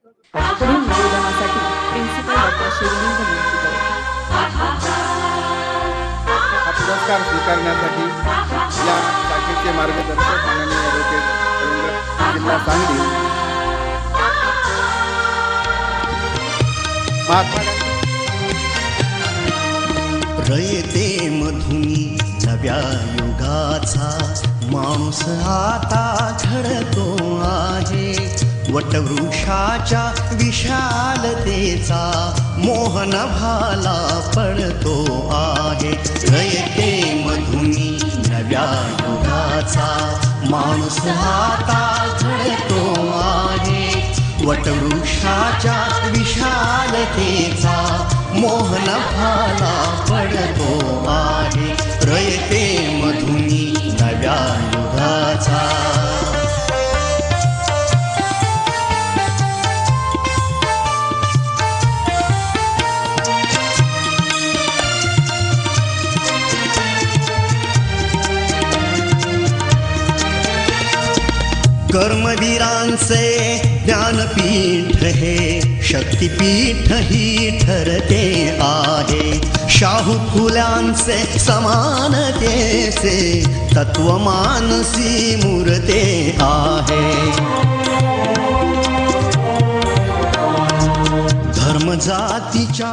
पुढील निवेदनासाठी principal doctor शिवलिंग मुंशीकर. हा पुरस्कार स्वीकारण्यासाठी या शाखेचे मार्गदर्शक माननीय ॲडव्होकेट रवींद्र जिल्हा सांगली महात्मा रयते मधुनी नव्या युगाचा माणूस आता घडतो आहे. वटवृक्षाच्या विशालतेचा मोहन भाला पडतो आहे. रयते मधुनी नव्या युगाचा माणूस आता घडतो आहे. वटवृक्षाच्या विशालतेचा मोहन भाला पडतो आहे. रयते मधुनी नव्या युगाचा. कर्मवीरांचे ज्ञानपीठ हे शक्तिपीठ ही ठरते आहे. शाहू फुल्यांचे समानतेचे तत्व मानसी मूर्ते आहे. धर्म जातीच्या